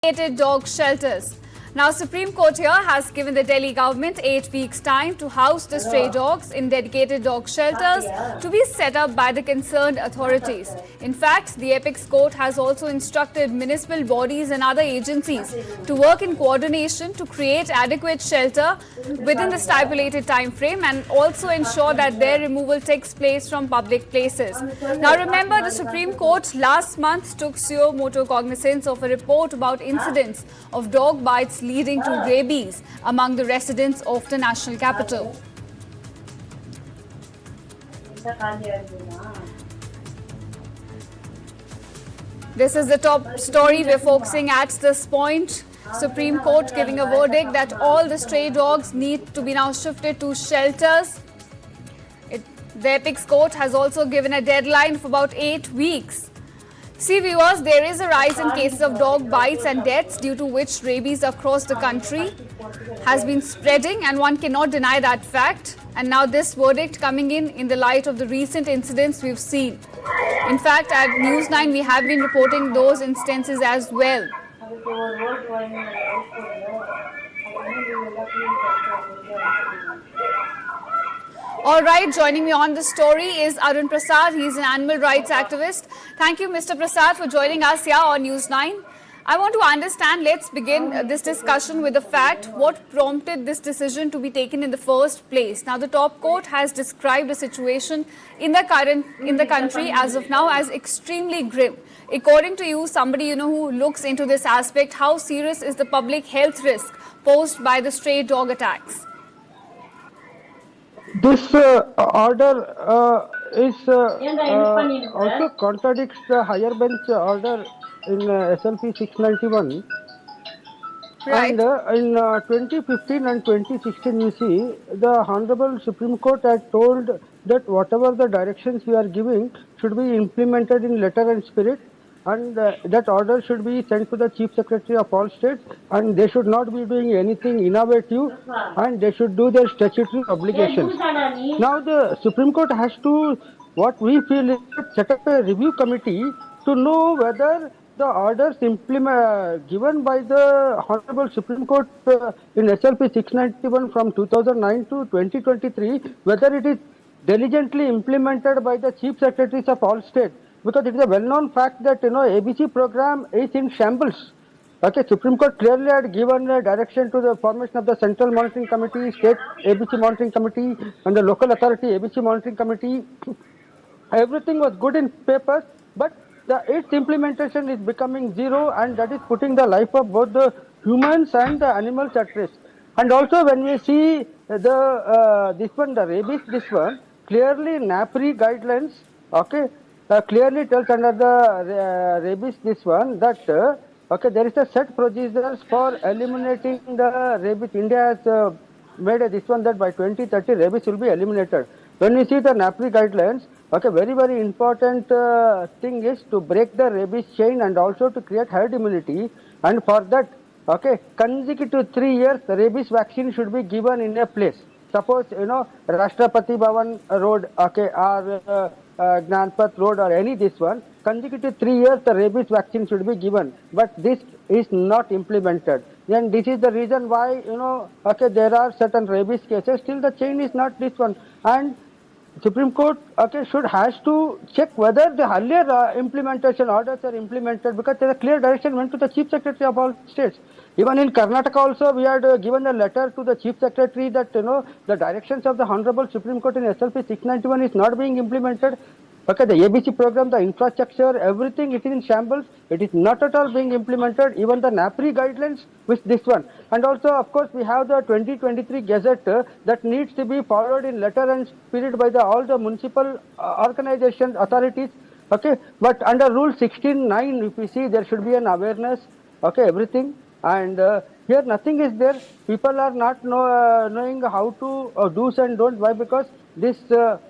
Dedicated dog shelters. Now, Supreme Court here has given the Delhi government 8 weeks' time to house the stray dogs in dedicated dog shelters to be set up by the concerned authorities. In fact, the Apex Court has also instructed municipal bodies and other agencies to work in coordination to create adequate shelter within the stipulated time frame and also ensure that their removal takes place from public places. Now, remember, the Supreme Court last month took suo motu cognizance of a report about incidents of dog bites leading to rabies among the residents of the national capital. This is the top story we're focusing at this point. Supreme Court giving a verdict that all the stray dogs need to be now shifted to shelters. The Apex Court has also given a deadline of about 8 weeks. See viewers, there is a rise in cases of dog bites and deaths due to which rabies across the country has been spreading, and one cannot deny that fact. And now this verdict coming in the light of the recent incidents we've seen. In fact, at News 9 we have been reporting those instances as well. All right, joining me on the story is Arun Prasad. He's an animal rights activist. Thank you, Mr. Prasad, for joining us here on News 9. I want to understand, let's begin this discussion with the fact what prompted this decision to be taken in the first place. Now, the top court has described the situation in the country as of now as extremely grim. According to you, somebody who looks into this aspect, how serious is the public health risk posed by the stray dog attacks? This order also contradicts the higher bench order in SLP 691. Right. And in 2015 and 2016, you see, the Honorable Supreme Court had told that whatever the directions we are giving should be implemented in letter and spirit, and that order should be sent to the Chief Secretary of all states, and they should not be doing anything innovative, and they should do their statutory obligations. Now the Supreme Court has to, what we feel is, set up a review committee to know whether the orders given by the Honorable Supreme Court in SLP 691 from 2009 to 2023, whether it is diligently implemented by the Chief Secretaries of all states. Because it is a well-known fact that ABC program is in shambles. Okay, Supreme Court clearly had given a direction to the formation of the Central Monitoring Committee, State ABC Monitoring Committee, and the Local Authority ABC Monitoring Committee. Everything was good in papers, but its implementation is becoming zero, and that is putting the life of both the humans and the animals at risk. And also, when we see the rabies, clearly NAPRI guidelines, okay. Clearly tells under the rabies that okay, there is a set procedures for eliminating the rabies. India has made that by 2030 rabies will be eliminated. When we see the NAPRI guidelines, okay, very very important thing is to break the rabies chain and also to create herd immunity. And for that, okay, consecutive 3 years, the rabies vaccine should be given in a place. Suppose Rashtrapati Bhavan Road, okay, or Gnanpat Road or any consecutive 3 years the rabies vaccine should be given, but this is not implemented. Then this is the reason why okay, there are certain rabies cases, still the chain is not this one. And Supreme Court has to check whether the earlier implementation orders are implemented, because there is a clear direction went to the Chief Secretary of all states. Even in Karnataka also, we had given a letter to the Chief Secretary that the directions of the Honorable Supreme Court in SLP 691 is not being implemented. Okay, the ABC program, the infrastructure, everything, it is in shambles. It is not at all being implemented. Even the NAPRI guidelines with this one. And also, of course, we have the 2023 Gazette that needs to be followed in letter and spirit by all the municipal organizations, authorities. Okay, but under Rule 16(9), if we see, there should be an awareness. Okay, everything. And here nothing is there. People are not knowing how to do's and don'ts. Why? Because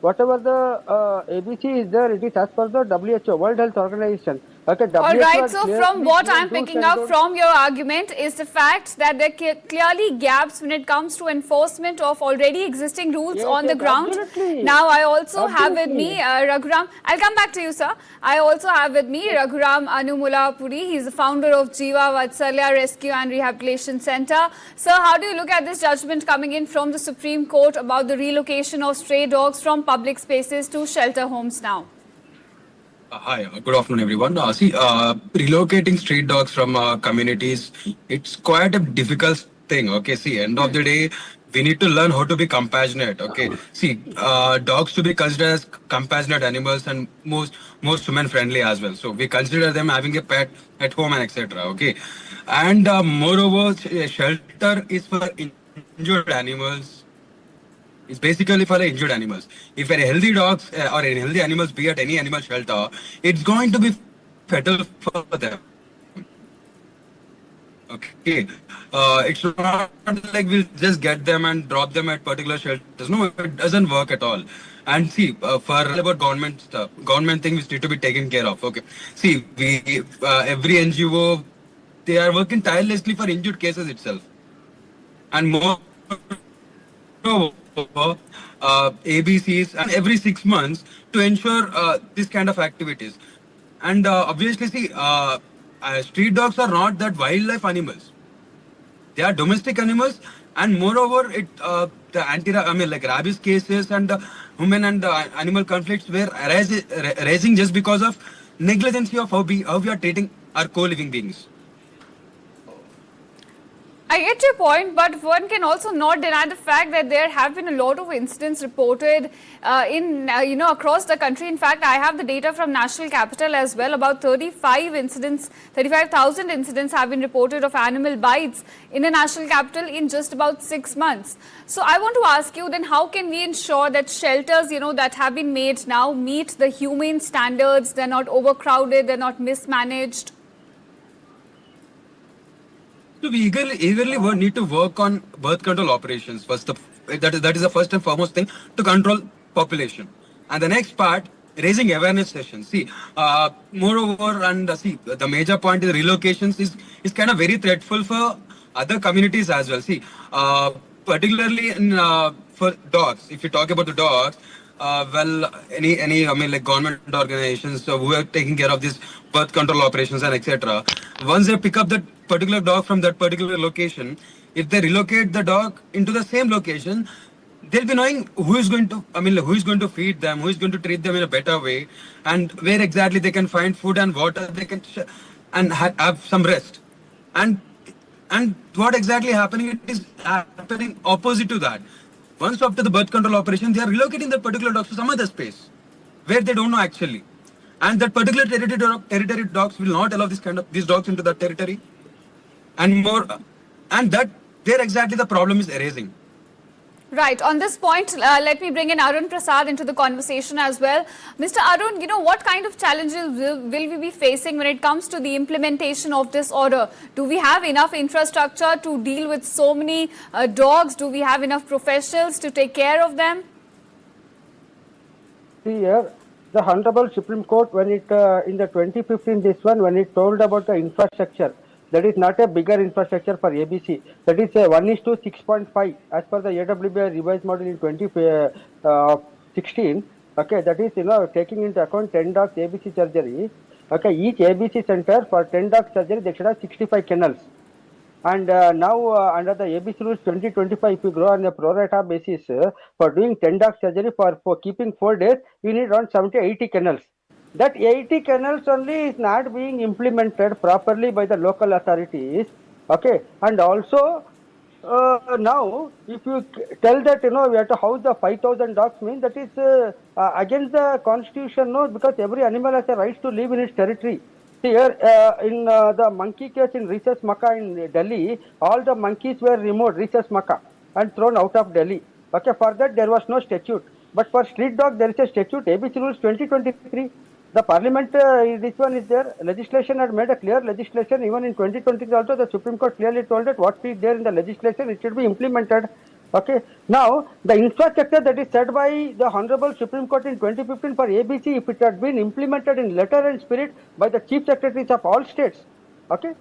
whatever the ABC is there, it is as per the WHO, World Health Organization. Okay, All WHO right, had so from clearly what given I'm do's picking and up don'ts. from your argument is the fact that there are clearly gaps when it comes to enforcement of already existing rules Yes, on the yes, ground. absolutely. Now, I also have with me Absolutely. Raghuram. I'll come back to you, sir. I also have with me Yes. Raghuram Anumulapuri. He's the founder of Jiva Vatsalya Rescue and Rehabilitation Center. Sir, how do you look at this judgment coming in from the Supreme Court about the relocation of stray dogs from public spaces to shelter homes now? Hi, good afternoon, everyone. Relocating street dogs from communities, it's quite a difficult thing. Okay, see, end of the day, we need to learn how to be compassionate. Okay, see, dogs to be considered as compassionate animals and most human friendly as well. So we consider them having a pet at home and etc. Okay, and moreover, shelter is for injured animals. It's basically for the injured animals. If a healthy dogs or a healthy animals be at any animal shelter, it's going to be fatal for them. Okay, it's not like we'll just get them and drop them at particular shelters. No, it doesn't work at all. And see, for about government stuff, government things need to be taken care of. Okay, see, we every NGO, they are working tirelessly for injured cases itself, and more ABCs and every 6 months to ensure this kind of activities. And obviously, see, street dogs are not that wildlife animals. They are domestic animals, and moreover, the I mean, like rabies cases and human and animal conflicts were rising just because of negligence of how we are treating our co-living beings. I get your point, but one can also not deny the fact that there have been a lot of incidents reported across the country. In fact, I have the data from National Capital as well. About 35,000 incidents have been reported of animal bites in the National Capital in just about 6 months. So I want to ask you then, how can we ensure that shelters, that have been made now meet the humane standards? They're not overcrowded, they're not mismanaged. So we eagerly need to work on birth control operations. That is the first and foremost thing to control population. And the next part, raising awareness sessions. See, moreover, and see, the major point is relocations is kind of very threatful for other communities as well. See, particularly in for dogs. If you talk about the dogs, any I mean like government organizations who are taking care of these birth control operations and etc. Once they pick up that particular dog from that particular location, if they relocate the dog into the same location, they'll be knowing who is going to who is going to feed them, who is going to treat them in a better way, and where exactly they can find food and water they can and have some rest. And and what exactly happening, it is happening opposite to that. Once after the birth control operation, they are relocating that particular dogs to some other space where they don't know actually. And that particular territory dogs will not allow these dogs into that territory. And more, and that there exactly the problem is arising. Right. On this point, let me bring in Arun Prasad into the conversation as well. Mr. Arun, what kind of challenges will we be facing when it comes to the implementation of this order? Do we have enough infrastructure to deal with so many dogs? Do we have enough professionals to take care of them? See here, the Honorable Supreme Court, when it in the 2015 when it told about the infrastructure, that is not a bigger infrastructure for ABC. That is a 1:6.5 as per the AWBI revised model in 2016. Okay, that is taking into account 10 dogs ABC surgery. Okay, each ABC center for 10 dog surgery they should have 65 kennels. And now under the ABC rules 2025, if you grow on a pro rata basis for doing 10 dog surgery for keeping 4 days, you need around 70-80 kennels. That 80 kennels only is not being implemented properly by the local authorities. Okay, and also now if you tell that we have to house the 5,000 dogs, mean that is against the constitution, no, because every animal has a right to live in its territory. Here in the monkey case in Rhesus macaque in Delhi, all the monkeys were removed, Rhesus macaque, and thrown out of Delhi. Okay, for that there was no statute. But for street dog there is a statute, ABC rules 2023. The parliament, this one is there. Legislation had made a clear legislation. Even in 2023 also, the Supreme Court clearly told that what is there in the legislation, it should be implemented. Okay. Now, the infrastructure that is set by the Honorable Supreme Court in 2015 for ABC, if it had been implemented in letter and spirit by the chief secretaries of all states, okay,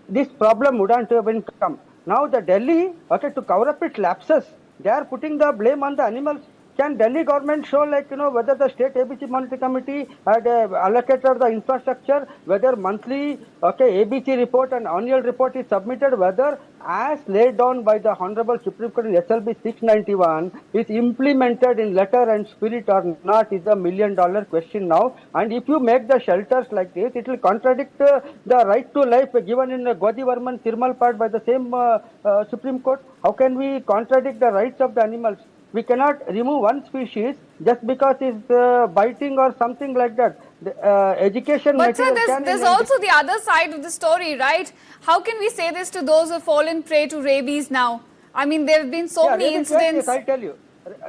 this problem wouldn't have been come. Now, the Delhi, okay, to cover up its lapses, they are putting the blame on the animals. Can Delhi government show, like, whether the state ABC monetary committee had allocated the infrastructure, whether monthly, okay, ABC report and annual report is submitted, whether as laid down by the Honorable Supreme Court in SLB 691 is implemented in letter and spirit or not is a $1 million question now. And if you make the shelters like this, it will contradict the right to life given in Godi Varman Sirmal part by the same Supreme Court. How can we contradict the rights of the animals? We cannot remove one species just because it's biting or something like that. The, education But sir, material can there's also the other side of the story, right? How can we say this to those who have fallen prey to rabies now? I mean, there have been so many rabies, incidents. Yes, I'll tell you.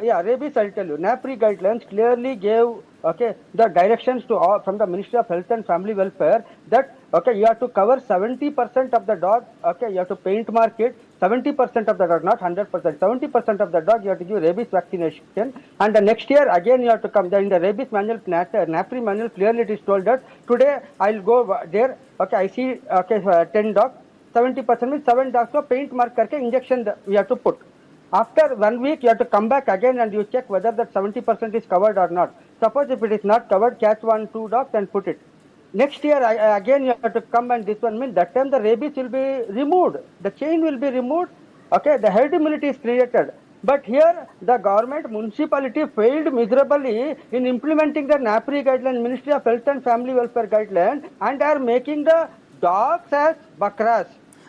Yeah, rabies, I'll tell you. NAPRI guidelines clearly gave, okay, the directions to all from the Ministry of Health and Family Welfare that, okay, you have to cover 70% of the dog, okay, you have to paint mark it, 70% of the dog, not 100%, 70% of the dog you have to give rabies vaccination, and the next year again you have to come. In the rabies manual, NAPRI manual, clearly it is told that today I'll go there, okay, I see, okay, 10 dogs, 70% means 7 dogs, so paint mark करके injection we have to put. After 1 week, you have to come back again and you check whether that 70% is covered or not. Suppose if it is not covered, catch 1, 2 dogs and put it. Next year, again you have to come and this one means that time the rabies will be removed. The chain will be removed. Okay, the herd immunity is created. But here, the government, municipality failed miserably in implementing the NAPRI guideline, Ministry of Health and Family Welfare guideline, and are making the dogs as bakras.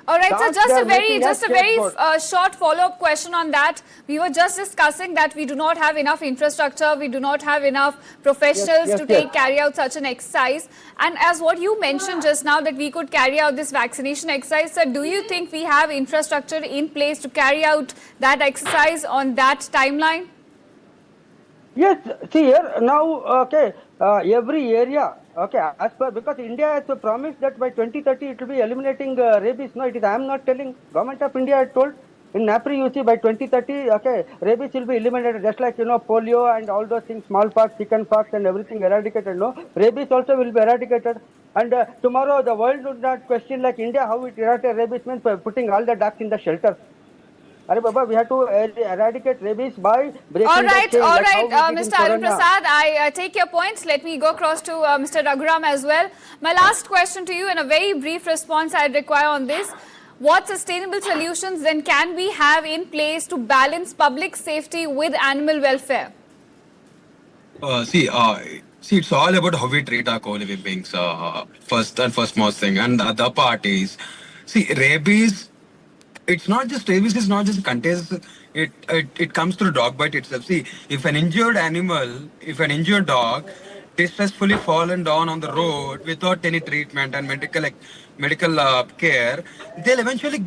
All right, so Dogs just they a are very, making just as a very scapegoat. short follow-up question on that. We were just discussing that we do not have enough infrastructure, we do not have enough professionals Yes, to yes. carry out such an exercise. And as what you mentioned just now, that we could carry out this vaccination exercise, sir, do you think we have infrastructure in place to carry out that exercise on that timeline? Yes, see here now, okay, every area, okay, as per, because India has promised that by 2030 it will be eliminating rabies. No, it is, I am not telling, Government of India had told. In NAPRI, you see, by 2030, okay, rabies will be eliminated, just like, polio and all those things, smallpox, chickenpox and everything eradicated, no? Rabies also will be eradicated. And tomorrow the world would not question like India, how it eradicated rabies means by putting all the ducks in the shelters. Are Baba, we have to eradicate rabies by breaking All the right, chain. all like right, how we did in Mr. Arun Corona. Prasad, I take your points. Let me go across to Mr. Raghuram as well. My last question to you, and a very brief response I require on this. What sustainable solutions then can we have in place to balance public safety with animal welfare? See, it's all about how we treat our co-living beings. First and firstmost thing, and the other part is, see, rabies. It's not just rabies. It's not just contagious. It comes through dog bite itself. See, if an injured animal, if an injured dog, distressfully fallen down on the road without any treatment and medical care, they'll eventually,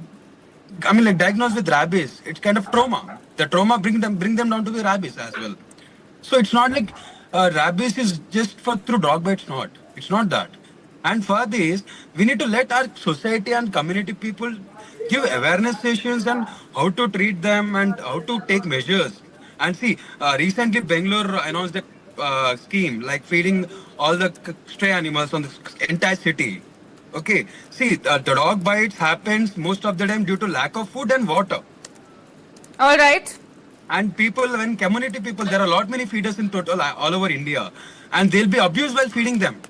I mean, like diagnosed with rabies. It's kind of trauma. The trauma bring them down to the rabies as well. So it's not like rabies is just for through dog bites. Not. It's not that. And for this, we need to let our society and community people give awareness sessions and how to treat them and how to take measures. And see, recently Bangalore announced a scheme like feeding all the stray animals on the entire city. Okay, see, the dog bites happens most of the time due to lack of food and water. All right. And people, when community people, there are a lot many feeders in total all over India, and they'll be abused while feeding them.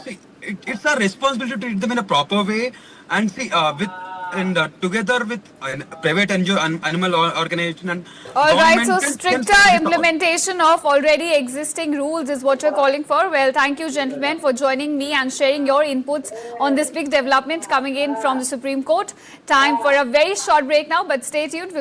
See, it's our responsibility to treat them in a proper way, and see, together with private animal organization and All right, so government can stricter solve this implementation of already existing rules is what we're calling for. Well, thank you, gentlemen, for joining me and sharing your inputs on this big development coming in from the Supreme Court. Time for a very short break now, but stay tuned.